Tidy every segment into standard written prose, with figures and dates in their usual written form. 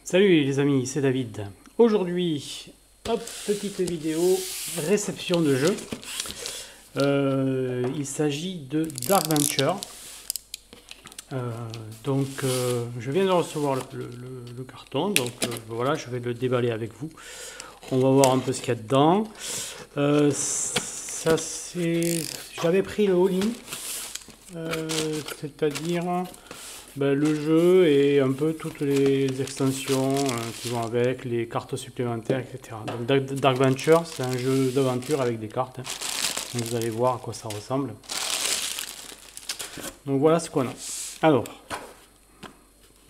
Salut les amis, c'est David. Aujourd'hui, hop, petite vidéo réception de jeu. Il s'agit de Dark Venture. Je viens de recevoir le carton, donc voilà, je vais le déballer avec vous. On va voir un peu ce qu'il y a dedans. J'avais pris le all-in, c'est-à-dire le jeu et un peu toutes les extensions qui vont avec, les cartes supplémentaires, etc. Donc Dark Venture, c'est un jeu d'aventure avec des cartes. Donc vous allez voir à quoi ça ressemble. Donc voilà ce qu'on a. Alors,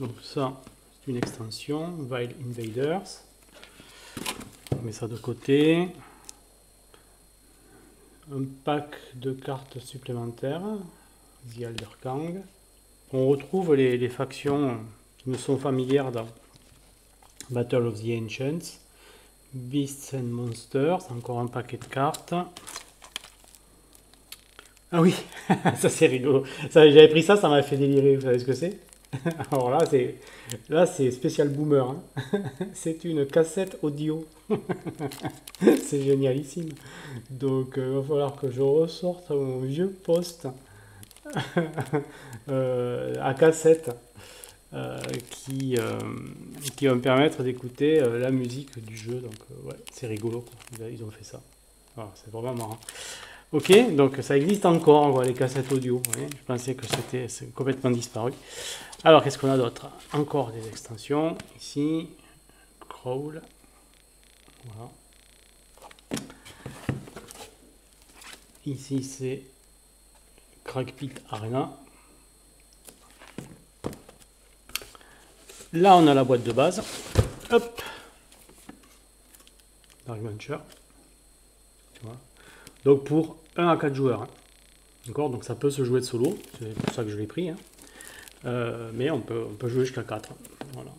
donc ça, c'est une extension, Wild Invaders. On met ça de côté. Un pack de cartes supplémentaires, The Elder Kang. On retrouve les factions qui nous sont familières dans Battle of the Ancients, Beasts and Monsters, encore un paquet de cartes. Ah oui, ça c'est rigolo. J'avais pris ça, ça m'a fait délirer. Vous savez ce que c'est? Alors là c'est spécial boomer. Hein. C'est une cassette audio. C'est génialissime. Donc il va falloir que je ressorte mon vieux poste. À cassette qui va me permettre d'écouter la musique du jeu. Donc ouais, c'est rigolo quoi. Ils ont fait ça. Voilà, c'est vraiment marrant. Ok, donc ça existe encore les cassettes audio. Ouais, je pensais que c'était complètement disparu. Alors qu'est-ce qu'on a d'autre? Encore des extensions ici. Crawl. Voilà. Ici c'est Crackpit Arena. Là, on a la boîte de base. Hop. Dark Venture. Voilà. Donc pour 1 à 4 joueurs. Hein. D'accord. Donc ça peut se jouer de solo. C'est pour ça que je l'ai pris. Hein. Mais on peut jouer jusqu'à 4. Voilà.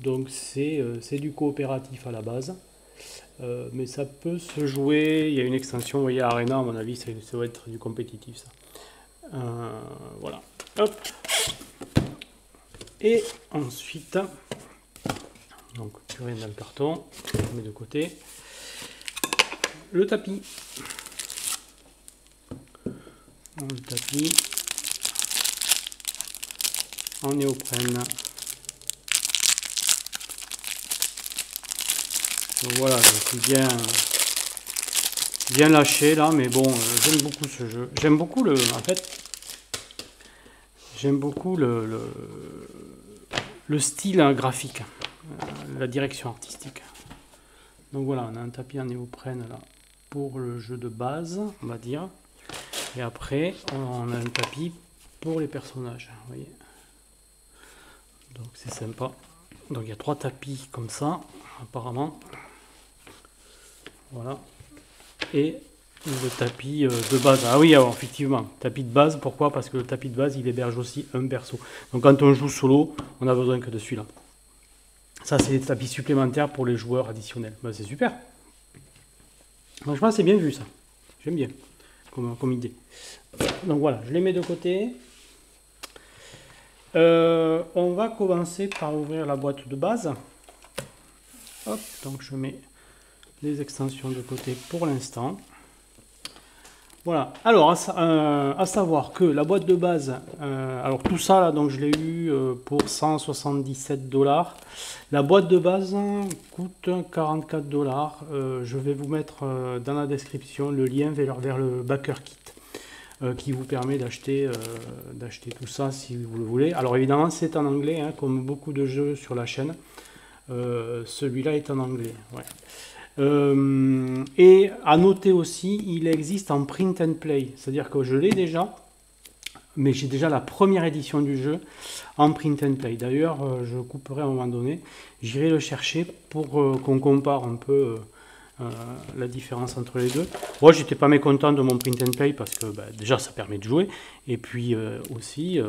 Donc c'est du coopératif à la base. Mais ça peut se jouer. Il y a une extension, vous voyez, Arena, à mon avis, ça va être du compétitif, ça. Voilà. Hop. Et ensuite, donc plus rien dans le carton, on met de côté. Le tapis. Le tapis en néoprène. Donc voilà, je suis bien lâché là, mais bon, j'aime beaucoup ce jeu. J'aime beaucoup j'aime beaucoup le style graphique, la direction artistique. Donc voilà, on a un tapis en néoprène là pour le jeu de base, on va dire. Et après, on a un tapis pour les personnages, vous voyez. Donc c'est sympa. Donc il y a 3 tapis comme ça, apparemment. Voilà. Et le tapis de base. Ah oui, alors effectivement, tapis de base, pourquoi? Parce que le tapis de base, il héberge aussi un perso. Donc quand on joue solo, on n'a besoin que de celui-là. Ça, c'est des tapis supplémentaires pour les joueurs additionnels. Ben, c'est super. Franchement, c'est bien vu ça. J'aime bien comme idée. Donc voilà, je les mets de côté. On va commencer par ouvrir la boîte de base. Hop, donc je mets les extensions de côté pour l'instant. Voilà, alors à savoir que la boîte de base, alors tout ça là, donc je l'ai eu pour 177 $. La boîte de base coûte 44 $. Je vais vous mettre dans la description le lien vers le backer kit qui vous permet d'acheter tout ça si vous le voulez. Alors évidemment c'est en anglais, hein, comme beaucoup de jeux sur la chaîne. Celui-là est en anglais. Ouais. Et à noter aussi, il existe en print and play, c'est-à-dire que je l'ai déjà, mais j'ai déjà la première édition du jeu en print and play. D'ailleurs, je couperai à un moment donné, j'irai le chercher pour qu'on compare un peu la différence entre les deux. Moi, j'étais pas mécontent de mon print and play parce que déjà ça permet de jouer, et puis aussi,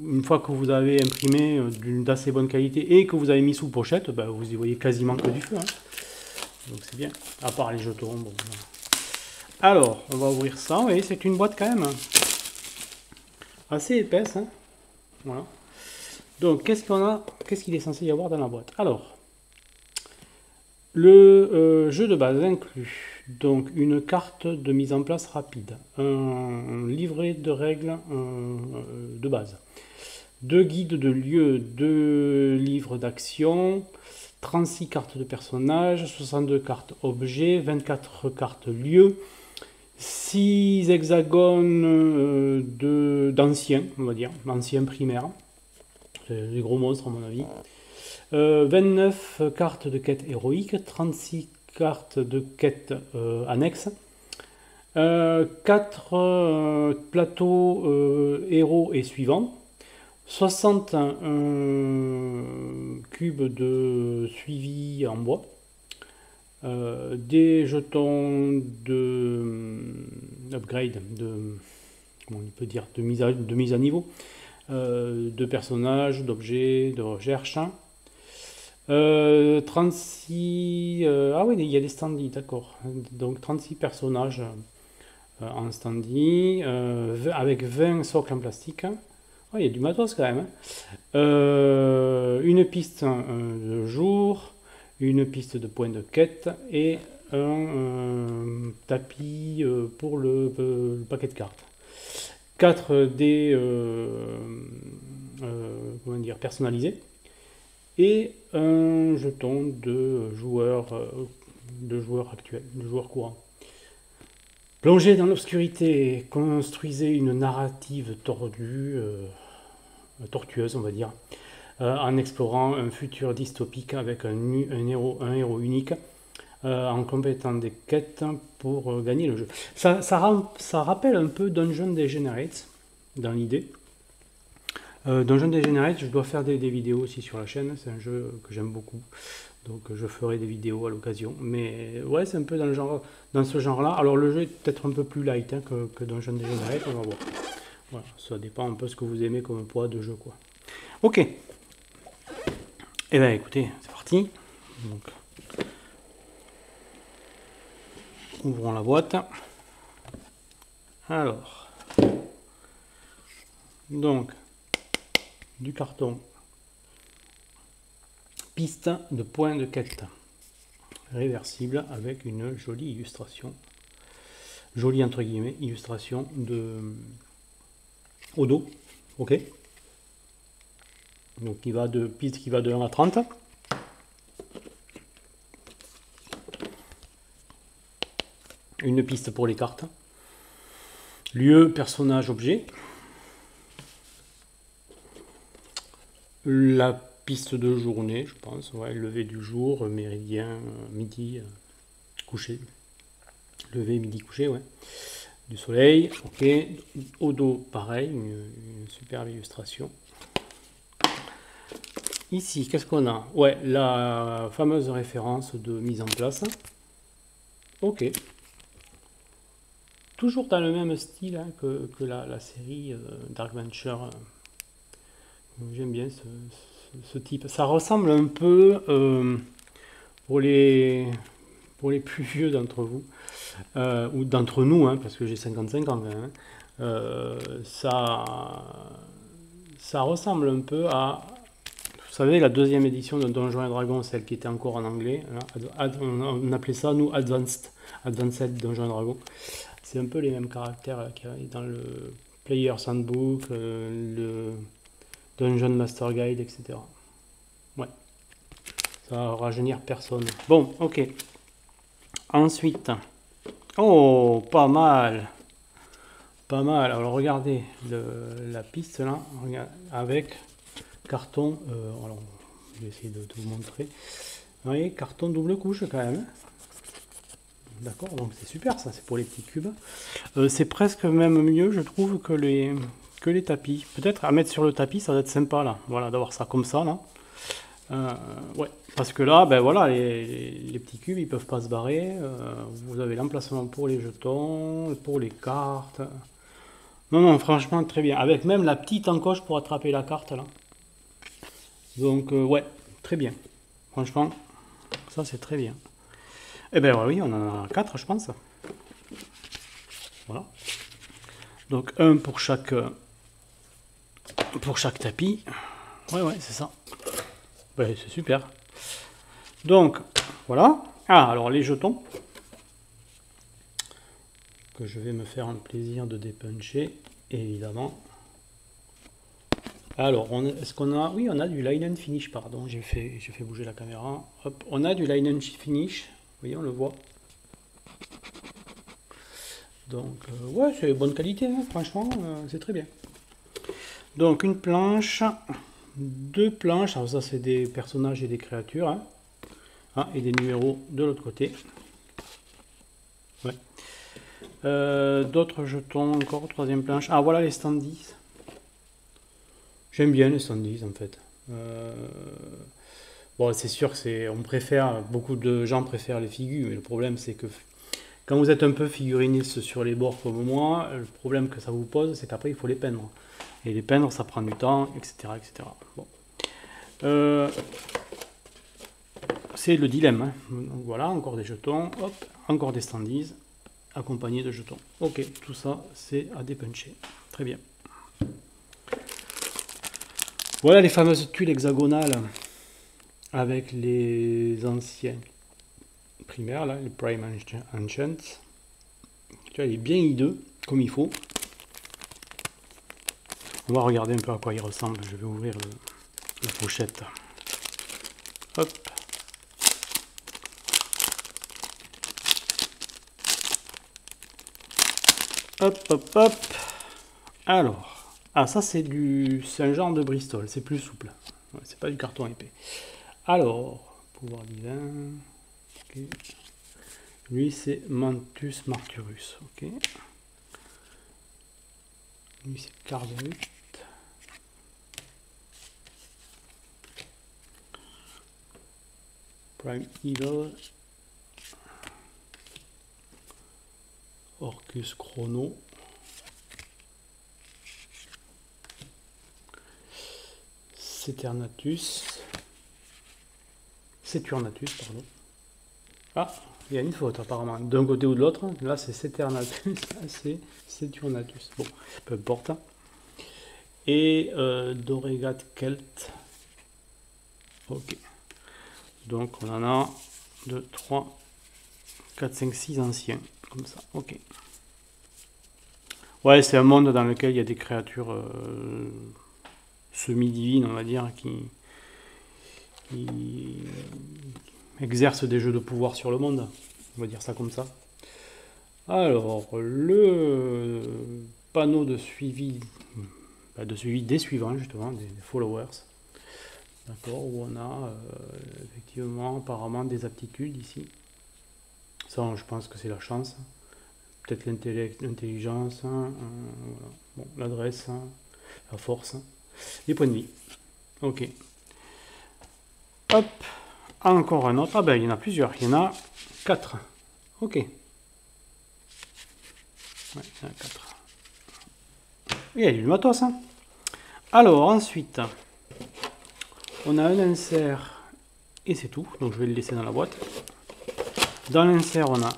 une fois que vous avez imprimé d'assez bonne qualité et que vous avez mis sous pochette, vous y voyez quasiment que du feu. Hein. Donc c'est bien, à part les jetons. Bon, voilà. Alors, on va ouvrir ça. Vous voyez, c'est une boîte quand même assez épaisse. Hein. Voilà. Donc, qu'est-ce qu'on a? Qu'est-ce qu'il est censé y avoir dans la boîte? Alors, le jeu de base inclut donc une carte de mise en place rapide, un livret de règles de base, 2 guides de lieux, 2 livres d'action, 36 cartes de personnages, 62 cartes objets, 24 cartes lieux, 6 hexagones d'anciens, on va dire, anciens primaires, des gros monstres à mon avis, 29 cartes de quête héroïque, 36 cartes de quête annexes, 4 plateaux héros et suivants, 60 cubes de suivi en bois, des jetons de upgrade, comment on peut dire, de mise à niveau, de personnages, d'objets, de recherche. 36... ah oui, il y a des standees, d'accord. Donc 36 personnages en standee, avec 20 socles en plastique. Oh, il y a du matos quand même. Une piste de jour, une piste de points de quête et un tapis pour le paquet de cartes. 4 dés comment dire, personnalisés et un jeton de joueur actuel, de joueur courant. Plongez dans l'obscurité, construisez une narrative tortueuse, on va dire, en explorant un futur dystopique avec un héros unique, en complétant des quêtes pour gagner le jeu. Ça rappelle un peu Dungeon Degenerate dans l'idée. Dungeon Degenerate, je dois faire des vidéos aussi sur la chaîne, c'est un jeu que j'aime beaucoup, donc je ferai des vidéos à l'occasion. Mais ouais, c'est un peu dans ce genre-là. Alors le jeu est peut-être un peu plus light hein, que Dungeon Degenerate, on va voir. Voilà, ça dépend un peu ce que vous aimez comme poids de jeu, quoi. Ok. Eh bien écoutez, c'est parti. Donc, ouvrons la boîte. Alors, donc, du carton, piste de points de quête, réversible avec une jolie illustration, jolie entre guillemets, illustration au dos, ok. Donc piste qui va de 1 à 30. Une piste pour les cartes. Lieu, personnage, objet. La piste de journée, je pense, ouais, lever du jour, méridien, midi, coucher. Lever, midi, coucher, ouais. Du soleil, ok. Au dos, pareil, une superbe illustration. Ici, qu'est-ce qu'on a? Ouais, la fameuse référence de mise en place. Ok. Toujours dans le même style hein, que la série Dark Venture. J'aime bien ce type. Ça ressemble un peu, pour les plus vieux d'entre vous, ou d'entre nous, hein, parce que j'ai 55 ans quand même, ça ressemble un peu à, vous savez, la deuxième édition de Donjons et Dragons, celle qui était encore en anglais. On appelait ça, nous, Advanced Donjons et Dragons. C'est un peu les mêmes caractères qu'il y a dans le Player's Handbook, le Dungeon Master Guide, etc. Ouais. Ça va rajeunir personne. Bon, ok. Ensuite. Oh, pas mal. Pas mal. Alors, regardez la piste là. Regarde, avec carton. Alors, je vais essayer de vous montrer. Vous voyez, carton double couche quand même. D'accord, donc c'est super ça, c'est pour les petits cubes. C'est presque même mieux, je trouve, que les tapis. Peut-être à mettre sur le tapis, ça va être sympa là. Voilà, d'avoir ça comme ça là. Ouais, parce que là, ben voilà, les petits cubes, ils peuvent pas se barrer. Vous avez l'emplacement pour les jetons, pour les cartes. Non, non, franchement, très bien. Avec même la petite encoche pour attraper la carte là. Donc, ouais, très bien. Franchement, ça c'est très bien. Eh bien oui, on en a 4 je pense. Voilà. Donc un pour chaque tapis. Ouais, c'est ça. Ouais, c'est super. Donc, voilà. Ah, alors les jetons. Que je vais me faire un plaisir de dépuncher, évidemment. Alors, est-ce qu'on a... Oui, on a du line and finish, pardon. J'ai fait bouger la caméra. Hop, on a du line and finish. Vous voyez, on le voit. Donc, ouais, c'est bonne qualité, hein, franchement, c'est très bien. Donc, une planche, 2 planches. Alors ça, c'est des personnages et des créatures. Hein. Ah, et des numéros de l'autre côté. Ouais. D'autres jetons encore, 3e planche. Ah, voilà les standees. J'aime bien les standees, en fait. Bon, c'est sûr que on préfère, beaucoup de gens préfèrent les figures, mais le problème, c'est que quand vous êtes un peu figuriniste sur les bords comme moi, le problème que ça vous pose, c'est qu'après, il faut les peindre. Et les peindre, ça prend du temps, etc. etc. Bon. C'est le dilemme. Hein. Donc voilà, encore des jetons, hop, encore des standees, accompagnés de jetons. Ok, tout ça, c'est à dépuncher. Très bien. Voilà les fameuses tuiles hexagonales avec les anciens primaires, là, les Prime Ancients. Tu vois, il est bien hideux, comme il faut. On va regarder un peu à quoi il ressemble. Je vais ouvrir la pochette. Hop. Hop, hop, hop. Alors, ah ça c'est un genre de Bristol, c'est plus souple. Ouais, c'est pas du carton épais. Alors, pouvoir divin. Okay. Lui c'est Mantus Marturus. Ok. Lui c'est Cardamute. Prime Evil. Orcus Chrono. Saturnatus, pardon. Ah, il y a une faute apparemment, d'un côté ou de l'autre. Là c'est Saturnatus, là c'est Saturnatus. Bon, peu importe. Et Doregat Celt. Ok. Donc on en a 2, 3, 4, 5, 6 anciens. Comme ça, ok. Ouais, c'est un monde dans lequel il y a des créatures semi-divines, on va dire, qui exercent des jeux de pouvoir sur le monde. On va dire ça comme ça. Alors, le panneau de suivi des suivants, justement, des followers. D'accord, où on a effectivement apparemment des aptitudes ici. Ça, je pense que c'est la chance. Peut-être l'intelligence, hein, voilà. Bon, l'adresse, hein, la force, hein. Les points de vie. Ok. Hop. Encore un autre. Ah ben, il y en a plusieurs. Il y en a 4. Ok. Ouais, il y en a 4. Il y a du matos, hein. Alors, ensuite, on a un insert et c'est tout. Donc, je vais le laisser dans la boîte. Dans l'insert, on a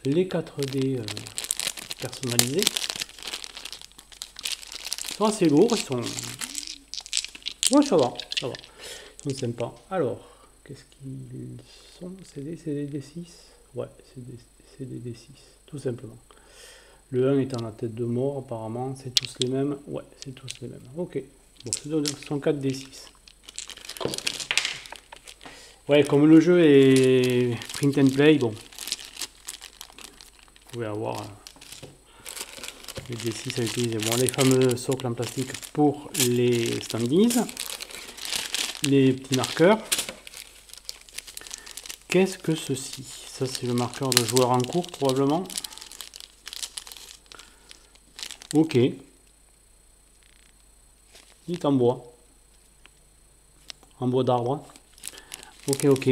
les 4D personnalisés. Ils sont assez lourds. Ils sont... Ouais, ça va. Ça va. Ils sont sympas. Alors, qu'est-ce qu'ils sont? C'est des D6? Ouais, c'est des D6, tout simplement. Le 1 étant la tête de mort, apparemment, c'est tous les mêmes. Ouais, c'est tous les mêmes. Ok. Bon, ce sont 4 D6. Ouais, comme le jeu est print and play, bon. Vous pouvez avoir les D6 à utiliser. Bon, les fameux socles en plastique pour les standees. Les petits marqueurs. Qu'est-ce que ceci? Ça, c'est le marqueur de joueur en cours, probablement. Ok. Il est en bois. En bois d'arbre. Ok, ok.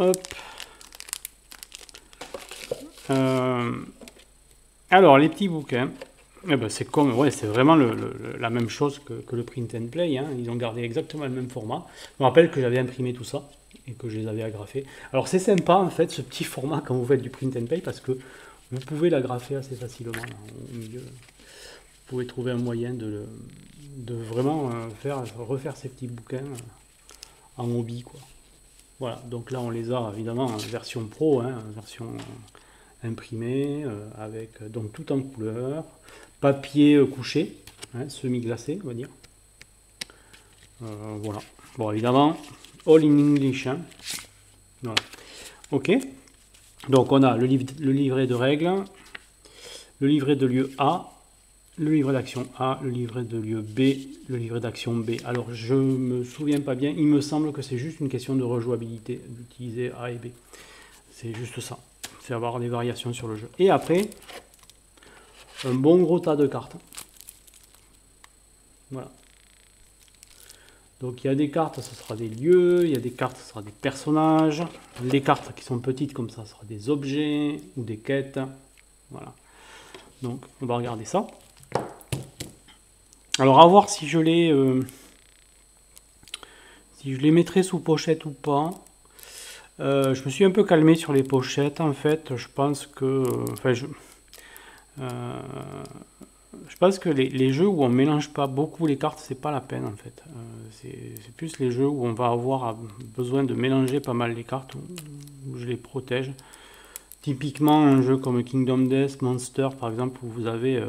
Hop. Alors, les petits bouquins. Eh ben, c'est comme, ouais, c'est vraiment la même chose que le print and play. Hein. Ils ont gardé exactement le même format. Je me rappelle que j'avais imprimé tout ça et que je les avais agrafés. Alors, c'est sympa, en fait, ce petit format quand vous faites du print and play parce que vous pouvez l'agrafer assez facilement là, au milieu. Vous pouvez trouver un moyen de vraiment refaire ces petits bouquins en hobby, quoi. Voilà, donc là on les a évidemment en version pro, hein, version imprimée, avec donc tout en couleur, papier couché, hein, semi-glacé on va dire. Voilà, bon évidemment, all in English, hein. Voilà. Ok, donc on a le livret de règles, le livret de lieu A, le livret d'action A, le livret de lieu B, le livret d'action B. Alors je me souviens pas bien, il me semble que c'est juste une question de rejouabilité d'utiliser A et B. C'est juste ça, c'est avoir des variations sur le jeu. Et après, un bon gros tas de cartes. Voilà. Donc il y a des cartes, ce sera des lieux, il y a des cartes, ce sera des personnages. Les cartes qui sont petites comme ça, ce sera des objets ou des quêtes. Voilà. Donc on va regarder ça. Alors à voir si je les mettrai sous pochette ou pas. Je me suis un peu calmé sur les pochettes en fait. Je pense que je pense que les jeux où on mélange pas beaucoup les cartes, c'est pas la peine en fait. C'est plus les jeux où on va avoir besoin de mélanger pas mal les cartes, où je les protège. Typiquement un jeu comme Kingdom Death, Monster par exemple, où vous avez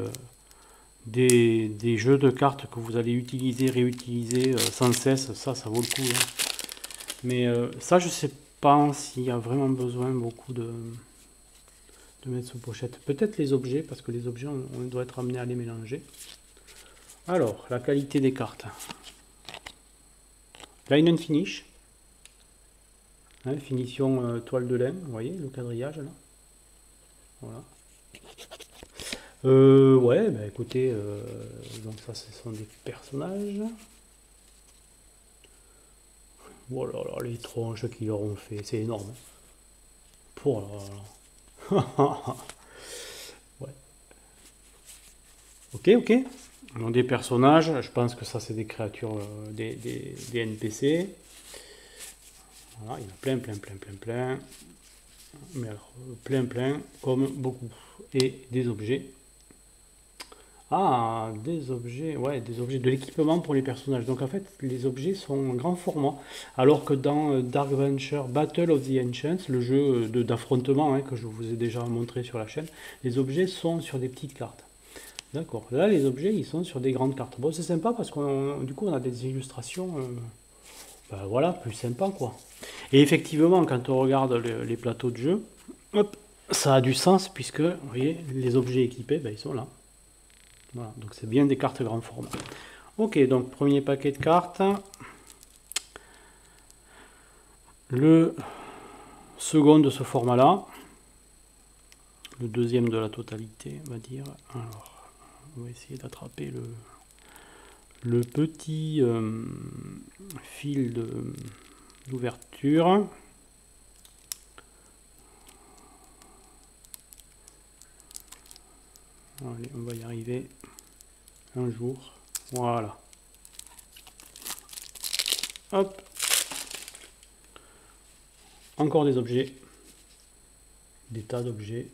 des jeux de cartes que vous allez utiliser, réutiliser sans cesse, ça vaut le coup. Hein. Mais ça, je sais pas s'il y a vraiment besoin beaucoup de mettre sous pochette. Peut-être les objets, parce que les objets, on doit être amené à les mélanger. Alors, la qualité des cartes. Line and finish. Hein, finition toile de laine, vous voyez, le quadrillage là. Voilà. Ouais, bah écoutez, donc ça ce sont des personnages. Voilà, oh les tronches qu'ils leur ont fait, c'est énorme. Pour ouais. Ok. Donc des personnages, je pense que ça c'est des créatures, des NPC. Voilà, il y en a plein. Mais alors, plein, comme beaucoup. Et des objets. Ah, des objets, ouais, des objets de l'équipement pour les personnages. Donc en fait, les objets sont en grand format. Alors que dans Dark Venture Battle of the Ancients, le jeu d'affrontement hein, que je vous ai déjà montré sur la chaîne, les objets sont sur des petites cartes. D'accord. Là, les objets, ils sont sur des grandes cartes. Bon, c'est sympa parce qu'on du coup, on a des illustrations, ben, voilà, plus sympa quoi. Et effectivement, quand on regarde les plateaux de jeu, hop, ça a du sens puisque, vous voyez, les objets équipés, ben, ils sont là. Voilà, donc c'est bien des cartes grand format. Ok, donc premier paquet de cartes. Le second de ce format-là. Le deuxième de la totalité, on va dire. Alors, on va essayer d'attraper le petit fil d'ouverture. Allez, on va y arriver un jour. Voilà. Hop. Encore des objets. Des tas d'objets.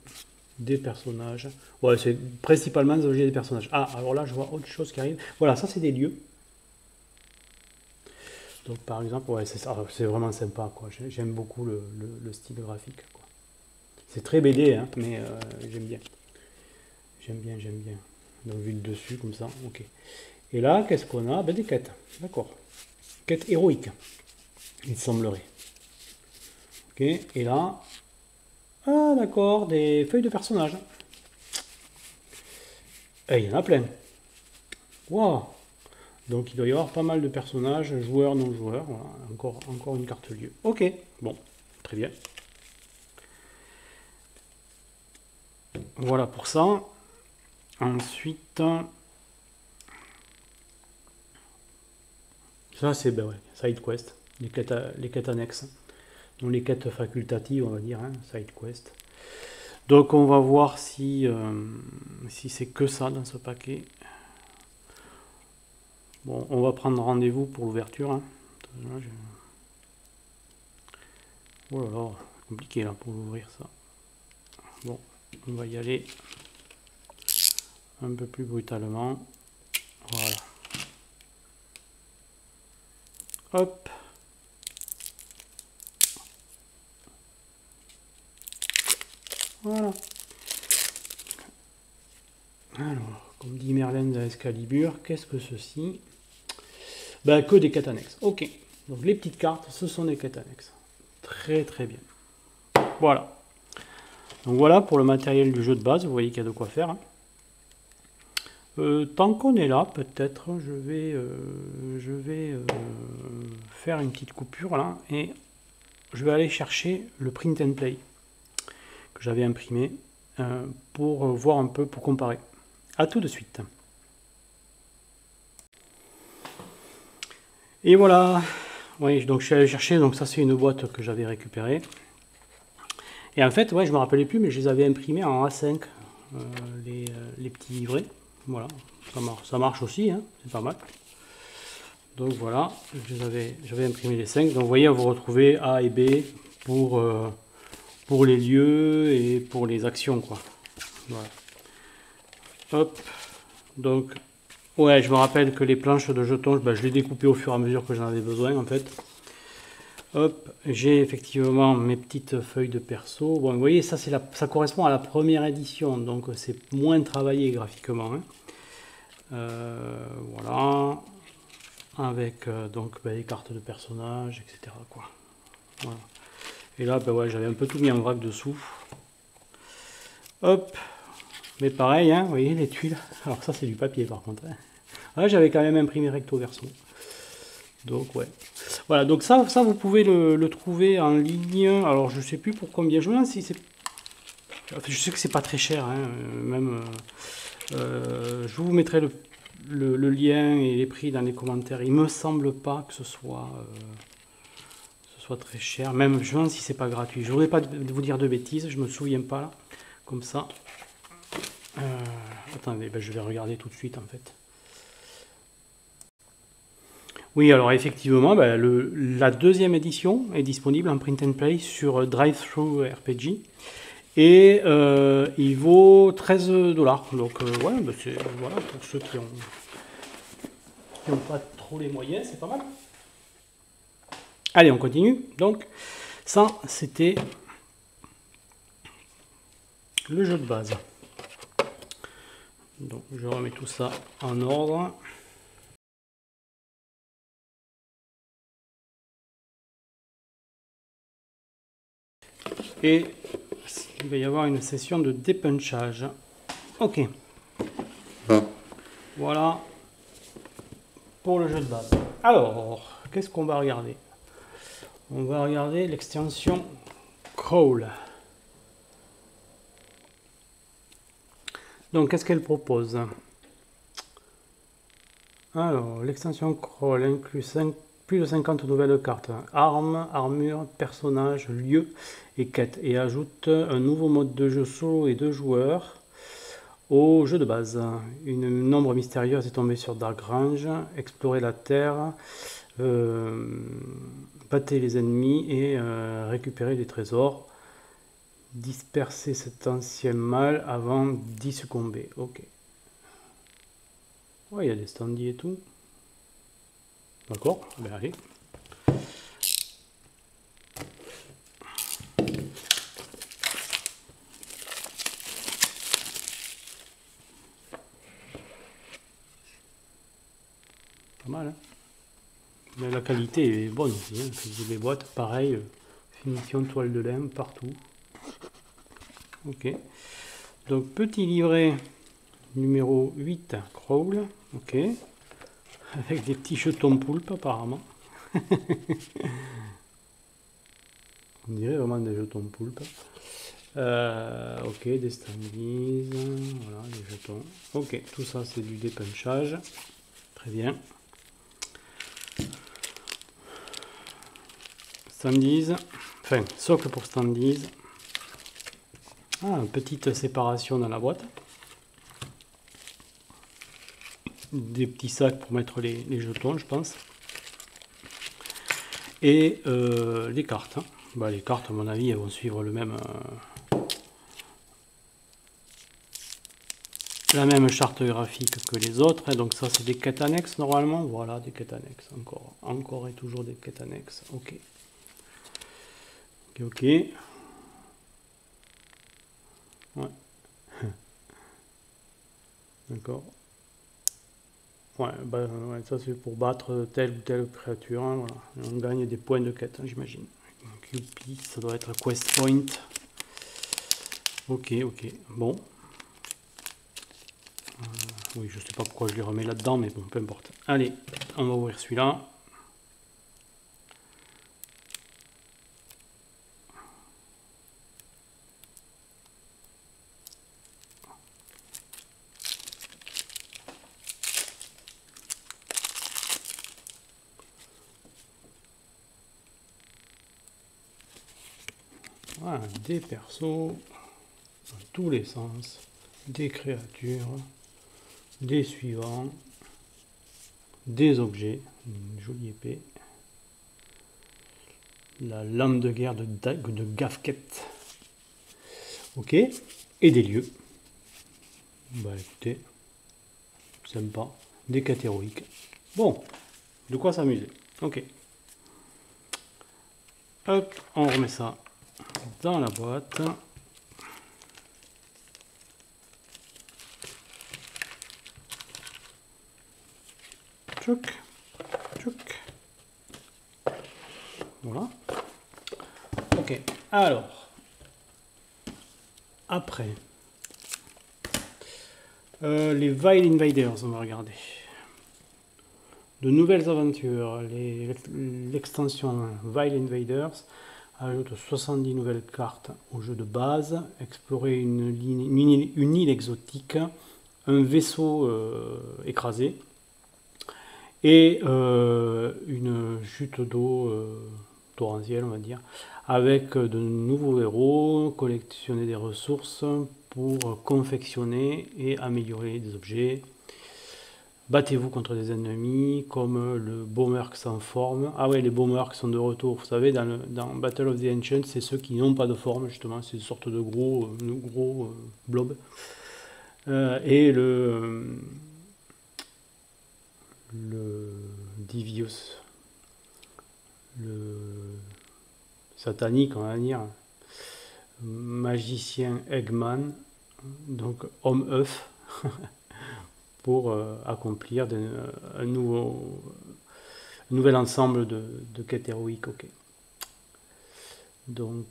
Des personnages. Ouais, c'est principalement des objets et des personnages. Ah, alors là, je vois autre chose qui arrive. Voilà, ça, c'est des lieux. Donc, par exemple, ouais, c'est vraiment sympa, quoi. J'aime beaucoup le style graphique, quoi. C'est très BD, hein, mais j'aime bien. J'aime bien. Donc, vu de dessus, comme ça, ok. Et là, qu'est-ce qu'on a? Ben, des quêtes. D'accord. Quêtes héroïques, il semblerait. Ok, et là, ah d'accord, des feuilles de personnages. Et il y en a plein. Waouh! Donc il doit y avoir pas mal de personnages, joueurs, non joueurs. Voilà, encore une carte lieu. Ok, bon, très bien. Voilà pour ça. Ensuite, ça c'est ben ouais, side quest, les quêtes annexes. Donc les quêtes facultatives, on va dire, hein, side quest. Donc on va voir si c'est que ça dans ce paquet. Bon, on va prendre rendez-vous pour l'ouverture. Hein. Oh là là, c'est compliqué là pour ouvrir ça. Bon, on va y aller un peu plus brutalement. Voilà. Hop. Voilà. Alors, comme dit Merlin de Excalibur, qu'est-ce que ceci? Ben, que des quêtes annexes. Ok. Donc les petites cartes, ce sont des quêtes annexes. Très très bien. Voilà. Donc voilà pour le matériel du jeu de base. Vous voyez qu'il y a de quoi faire. Hein. Tant qu'on est là, peut-être je vais faire une petite coupure là et je vais aller chercher le print and play que j'avais imprimé pour voir un peu, pour comparer. A tout de suite. Et voilà. Oui, donc je suis allé chercher. Donc ça c'est une boîte que j'avais récupérée. Et en fait, ouais, je me rappelais plus, mais je les avais imprimés en A5 les petits livrets. Voilà, ça marche aussi, hein, c'est pas mal. Donc voilà, j'avais imprimé les 5. Donc vous voyez, vous retrouvez A et B pour les lieux et pour les actions, quoi. Voilà. Hop. Donc, ouais, je me rappelle que les planches de jetons, ben, je les découpais au fur et à mesure que j'en avais besoin, en fait. Hop, j'ai effectivement mes petites feuilles de perso. Bon, vous voyez, ça correspond à la première édition, donc c'est moins travaillé graphiquement. Hein. Voilà, avec donc ben, les cartes de personnages, etc. Quoi. Voilà. Et là, ben, ouais, j'avais un peu tout mis en vrac dessous. Hop, mais pareil, hein, vous voyez les tuiles. Alors ça, c'est du papier par contre. Hein. Ouais, j'avais quand même imprimé recto verso. Donc ouais. Voilà, donc ça vous pouvez le trouver en ligne. Alors je sais plus pour combien. Je me demande si c'est. Enfin, je sais que c'est pas très cher, hein, même. Je vous mettrai le lien et les prix dans les commentaires. Il me semble pas que ce soit très cher. Même je me demande si c'est pas gratuit. Je voudrais pas vous dire de bêtises. Je me souviens pas là. Comme ça. Attendez, ben, je vais regarder tout de suite en fait. Oui, alors effectivement, ben, la deuxième édition est disponible en print and play sur Drive-Thru RPG et il vaut 13 $. Donc ouais, ben voilà, pour ceux qui n'ont pas trop les moyens, c'est pas mal. Allez, on continue. Donc ça, c'était le jeu de base. Donc je remets tout ça en ordre. Et il va y avoir une session de dépunchage. Ok. Voilà pour le jeu de base. Alors, qu'est-ce qu'on va regarder? On va regarder l'extension Crawl. Donc, qu'est-ce qu'elle propose? Alors, l'extension Crawl inclut plus de 50 nouvelles cartes. Armes, armures, personnages, lieux et quêtes. Et ajoute un nouveau mode de jeu solo et 2 joueurs au jeu de base. Une ombre mystérieuse est tombée sur Darkrange. Explorer la Terre. Battez les ennemis et récupérer des trésors. Disperser cet ancien mal avant d'y succomber. Ok. Ouais, il y a des standees et tout. D'accord, ben allez. Pas mal, hein. Mais la qualité est bonne aussi, hein. Les boîtes, pareil, finition toile de lin partout. Ok. Donc petit livret numéro 8, Crawl. Ok. Avec des petits jetons poulpe apparemment. On dirait vraiment des jetons poulpe. Ok, des standees. Voilà, des jetons. Ok, tout ça c'est du dépunchage. Très bien. Standees. Enfin, socle pour standees. Ah, une petite séparation dans la boîte. Des petits sacs pour mettre les jetons, je pense. Et les cartes. Bah, les cartes, à mon avis, elles vont suivre le même. la même charte graphique que les autres, hein. Donc ça c'est des quêtes annexes normalement, voilà, des quêtes annexes, encore et toujours des quêtes annexes, ok. Ok, ok. Ouais. D'accord. Ouais, bah, ouais, ça c'est pour battre telle ou telle créature, hein, voilà. On gagne des points de quête, hein, j'imagine. QP, ça doit être quest point. Ok, ok, bon. Oui, je sais pas pourquoi je les remets là-dedans, mais bon, peu importe. Allez, on va ouvrir celui-là. Voilà, des persos, dans tous les sens, des créatures, des suivants, des objets, une jolie épée, la lame de guerre de Gafket, ok, et des lieux. Bah écoutez, sympa, des quêtes héroïques. Bon, de quoi s'amuser, ok. Hop, on remet ça dans la boîte. Tchouk, tchouk. Voilà. Ok, alors, après, les Vile Invaders, on va regarder. De nouvelles aventures, l'extension Vile Invaders ajoute 70 nouvelles cartes au jeu de base, explorer une île exotique, un vaisseau écrasé et une chute d'eau torrentielle, on va dire, avec de nouveaux héros, collectionner des ressources pour confectionner et améliorer des objets. Battez-vous contre des ennemis comme le Bomerk sans forme. Ah ouais, les Bomerk sont de retour. Vous savez, dans Battle of the Ancients, c'est ceux qui n'ont pas de forme, justement. C'est une sorte de gros blob. Et le Divius, le satanique, on va dire, magicien Eggman, donc homme-œuf, pour accomplir un nouvel ensemble de quêtes héroïques. Ok. Donc,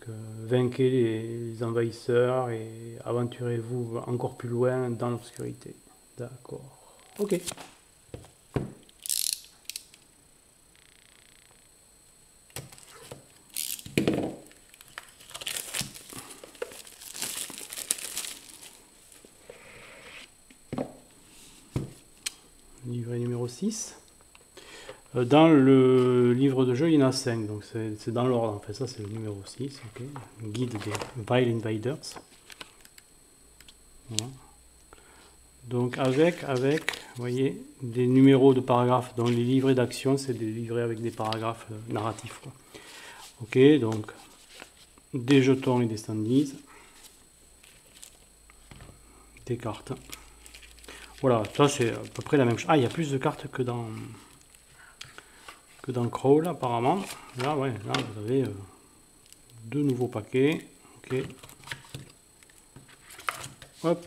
vainquez les envahisseurs et aventurez-vous encore plus loin dans l'obscurité. D'accord. Ok. Livret numéro 6. Dans le livre de jeu, il y en a 5, donc c'est dans l'ordre. En fait, ça c'est le numéro 6. Okay. Guide des Vile Invaders. Voilà. Donc avec, vous voyez, des numéros de paragraphes. Donc les livrets d'action, c'est des livrets avec des paragraphes narratifs, quoi. Ok, donc des jetons et des standees. Des cartes. Voilà, ça c'est à peu près la même chose. Ah, il y a plus de cartes que dans Crawl apparemment. Là, ouais, là vous avez deux nouveaux paquets. Ok. Hop.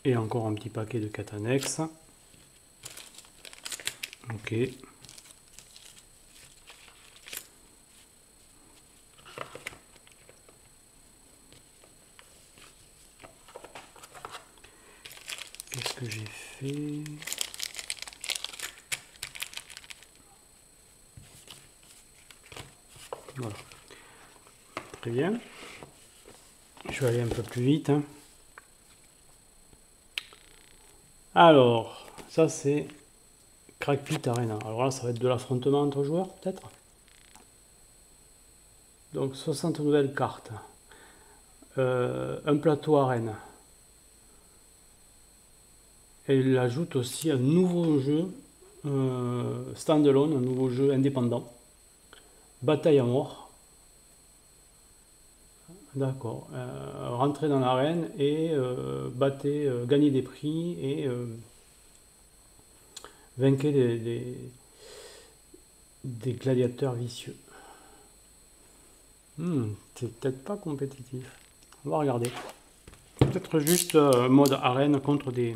Et encore un petit paquet de quêtes annexes. Ok. Qu'est-ce que j'ai fait? Voilà. Très bien. Je vais aller un peu plus vite. Alors, ça c'est Crackpit Arena. Alors là, ça va être de l'affrontement entre joueurs, peut-être. Donc 60 nouvelles cartes. Un plateau arène. Elle ajoute aussi un nouveau jeu standalone, un nouveau jeu indépendant. Bataille à mort. D'accord. Rentrer dans l'arène et gagner des prix et vaincre des gladiateurs vicieux. C'est peut-être pas compétitif. On va regarder. Peut-être juste mode arène contre des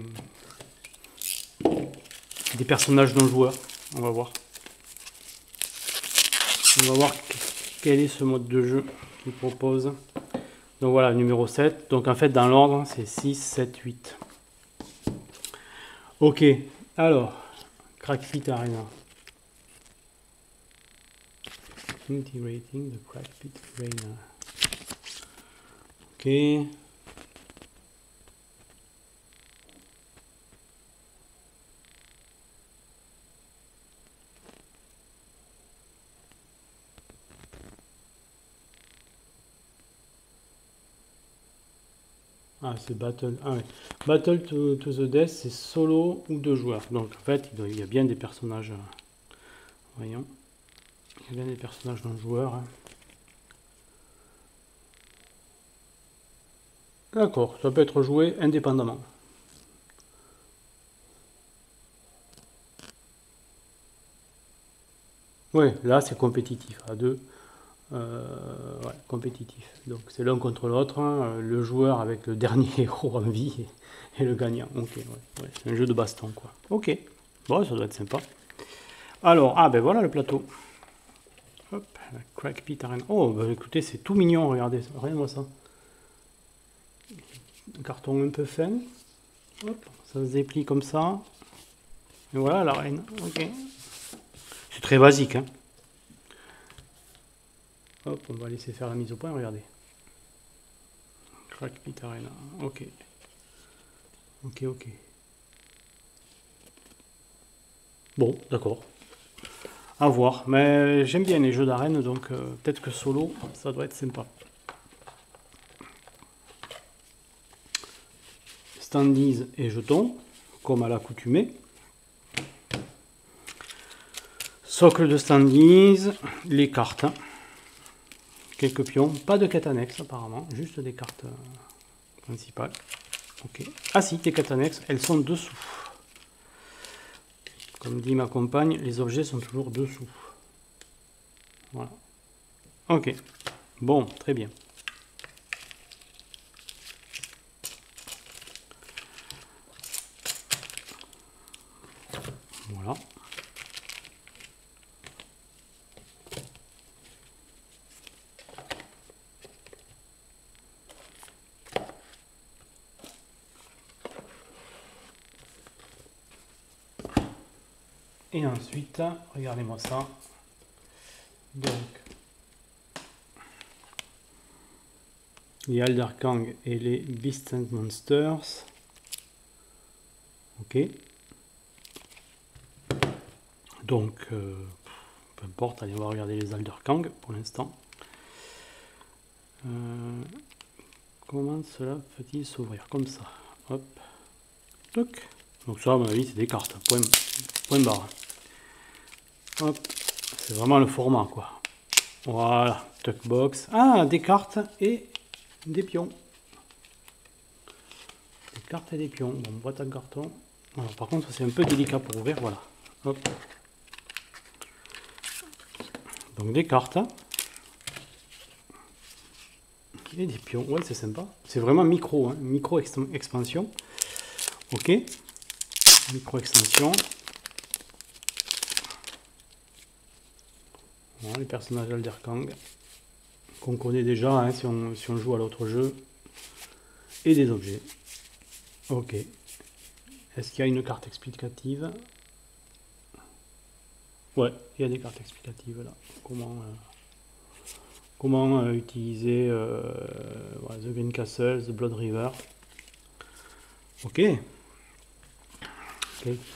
personnages non joueurs. On va voir. On va voir quel est ce mode de jeu qu'il propose. Donc voilà, numéro 7. Donc en fait, dans l'ordre, c'est 6, 7, 8. Ok, alors, Crackpit Arena. Integrating the Crackpit Arena. Ok. Ah, c'est Battle. Ah, ouais. Battle to the Death, c'est solo ou 2 joueurs. Donc en fait, il y a bien des personnages. Voyons. Il y a bien des personnages non joueurs. Hein. D'accord, ça peut être joué indépendamment. Oui, là c'est compétitif, à 2. Ouais, compétitif. Donc c'est l'un contre l'autre, hein, le joueur avec le dernier héros en vie et le gagnant. Ok, ouais, c'est un jeu de baston quoi. Ok, bon, ça doit être sympa. Alors, ah ben voilà le plateau. Hop, la Crackpit Arena. Oh, bah écoutez, c'est tout mignon, regardez, regardez-moi ça. Un carton un peu fin. Hop, ça se déplie comme ça. Et voilà l'arène. Ok. C'est très basique, hein. Hop, on va laisser faire la mise au point, regardez. Crackpit Arena. Ok. Ok, ok. Bon, d'accord. À voir. Mais j'aime bien les jeux d'arène, donc peut-être que solo, ça doit être sympa. Standees et jetons, comme à l'accoutumée. Socle de standees, les cartes. Quelques pions, pas de quête annexe apparemment, juste des cartes principales. Ok. Ah si, les quêtes annexes, elles sont dessous. Comme dit ma compagne, les objets sont toujours dessous. Voilà. Ok. Bon, très bien. Voilà. Et ensuite, regardez-moi ça. Donc, les Alderkang et les Beasts and Monsters. Ok. Donc, peu importe, allez, on va regarder les Alderkang pour l'instant. Comment cela peut-il s'ouvrir? Comme ça. Hop. Toc. Donc ça, à mon avis, c'est des cartes. Point barre. Hop. C'est vraiment le format, quoi. Voilà. Tuck box. Ah, des cartes et des pions. Des cartes et des pions. Bon, boîte en carton. Alors, par contre, c'est un peu délicat pour ouvrir. Voilà. Hop. Donc des cartes. Et des pions. Ouais, c'est sympa. C'est vraiment micro, hein. Micro expansion. Ok. Micro extension. Voilà, les personnages Alderkang qu'on connaît déjà hein, si on joue à l'autre jeu. Et des objets. Ok. Est-ce qu'il y a une carte explicative? Ouais, il y a des cartes explicatives là. Comment utiliser voilà, The Green Castle, The Blood River. Ok.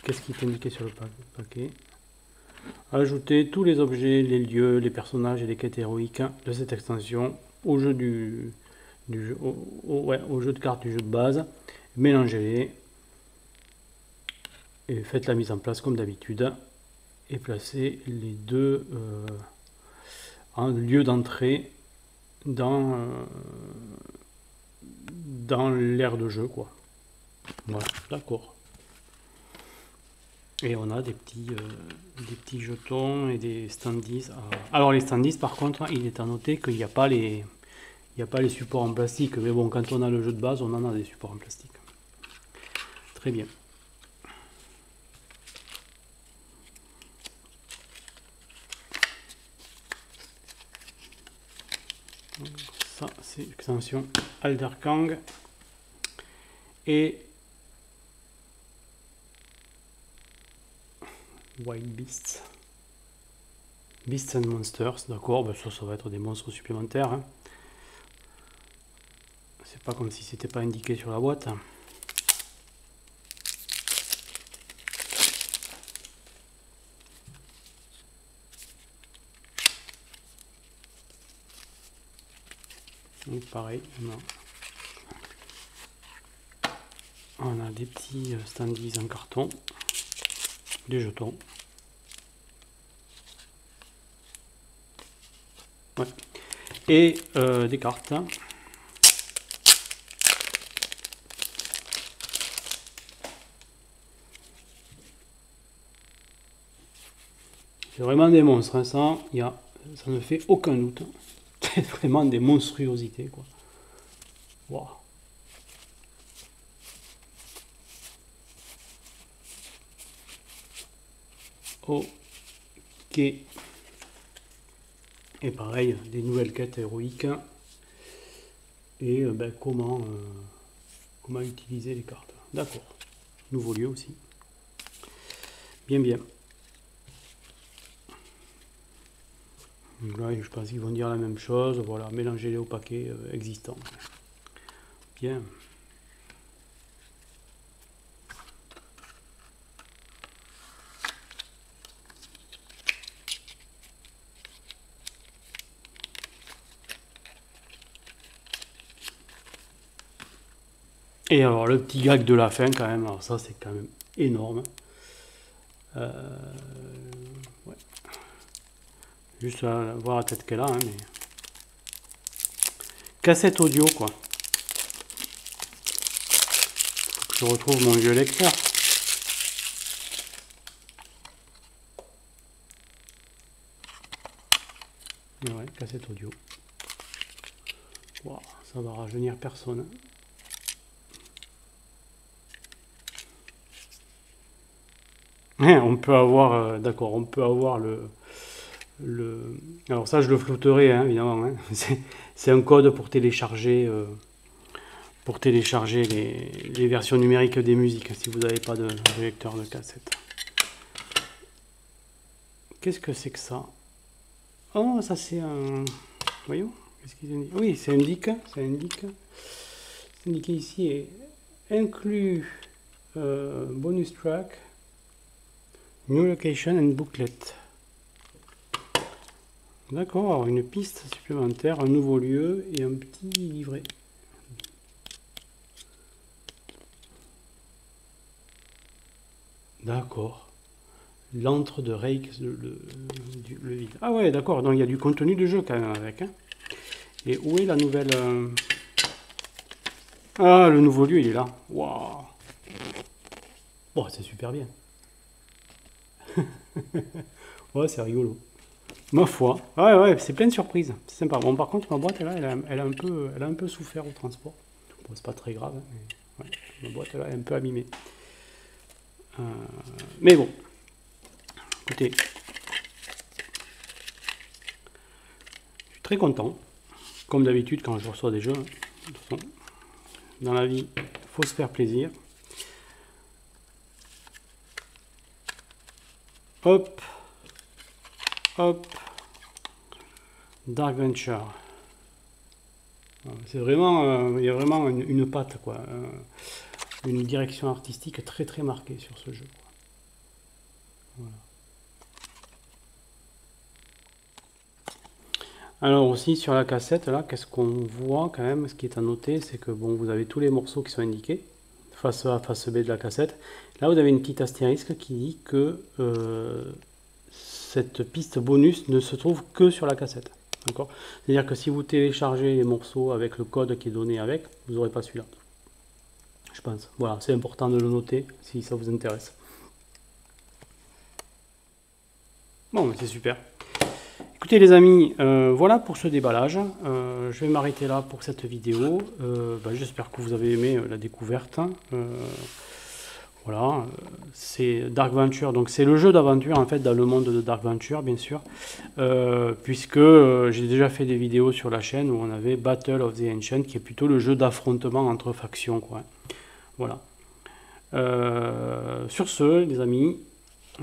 Qu'est-ce qui est indiqué sur le paquet? Ajouter tous les objets, les lieux, les personnages et les quêtes héroïques de cette extension au jeu au jeu de cartes du jeu de base. Mélangez-les et faites la mise en place comme d'habitude et placez les deux en lieu d'entrée dans l'aire de jeu, quoi. Voilà, d'accord. Et on a des petits jetons et des standees. Alors les standees, par contre, il est à noter qu'il n'y a pas les supports en plastique. Mais bon, quand on a le jeu de base, on en a des supports en plastique. Très bien. Ça, c'est l'extension Alderkang. Et Wild Beasts. Beasts and Monsters, d'accord, ben ça va être des monstres supplémentaires. Hein. C'est pas comme si c'était pas indiqué sur la boîte. Donc pareil, on a des petits standees en carton, des jetons. Ouais. Et des cartes. C'est vraiment des monstres, hein. Ça ne fait aucun doute. C'est vraiment des monstruosités, quoi. Wow. Ok. Et pareil, des nouvelles quêtes héroïques. Et ben, comment utiliser les cartes. D'accord. Nouveau lieu aussi. Bien, bien. Donc là, je pense qu'ils vont dire la même chose. Voilà, mélangez-les au paquet existant. Bien. Et alors le petit gag de la fin quand même, alors ça c'est quand même énorme. Ouais. Juste à voir la tête qu'elle a, hein, mais... Cassette audio, quoi. Faut que je retrouve mon vieux lecteur. Mais ouais, cassette audio. Wow, ça va rajeunir personne. On peut avoir, d'accord, on peut avoir alors ça je le flouterai, hein, évidemment, hein. C'est un code pour télécharger les versions numériques des musiques si vous n'avez pas de lecteur de cassette. Qu'est-ce que c'est que ça? Oh, ça c'est un... Voyons, qu'est-ce qu'ils indiquent? Oui, c'est indiqué ici et inclut bonus track, new location and booklet. D'accord, une piste supplémentaire, un nouveau lieu et un petit livret. D'accord. L'antre de Reik, le vide. Ah ouais, d'accord, donc il y a du contenu de jeu quand même avec. Hein. Et où est la nouvelle... Ah, le nouveau lieu, il est là. Waouh. Bon, c'est super bien. Ouais, c'est rigolo. Ma foi. Ouais, ouais, c'est plein de surprises. C'est sympa. Bon, par contre, ma boîte, là, elle a un peu souffert au transport. Bon, c'est pas très grave, hein, mais ouais, ma boîte, là, elle est un peu abîmée. Mais bon. Écoutez. Je suis très content. Comme d'habitude, quand je reçois des jeux, dans la vie, il faut se faire plaisir. Hop. Hop. Dark Venture. C'est vraiment, il y a vraiment une patte, quoi. Une direction artistique très très marquée sur ce jeu. Voilà. Alors aussi sur la cassette, là, qu'est-ce qu'on voit quand même? Ce qui est à noter, c'est que bon, vous avez tous les morceaux qui sont indiqués, face A, face B de la cassette. Là, vous avez une petite astérisque qui dit que cette piste bonus ne se trouve que sur la cassette. D'accord? C'est-à-dire que si vous téléchargez les morceaux avec le code qui est donné avec, vous n'aurez pas celui-là. Je pense. Voilà, c'est important de le noter si ça vous intéresse. Bon, c'est super. Écoutez les amis, voilà pour ce déballage. Je vais m'arrêter là pour cette vidéo. J'espère que vous avez aimé la découverte. Voilà, c'est Dark Venture, donc c'est le jeu d'aventure en fait dans le monde de Dark Venture bien sûr, puisque j'ai déjà fait des vidéos sur la chaîne où on avait Battle of the Ancients qui est plutôt le jeu d'affrontement entre factions quoi. Voilà. Sur ce les amis,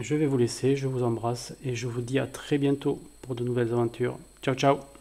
je vais vous laisser, je vous embrasse et je vous dis à très bientôt pour de nouvelles aventures. Ciao ciao.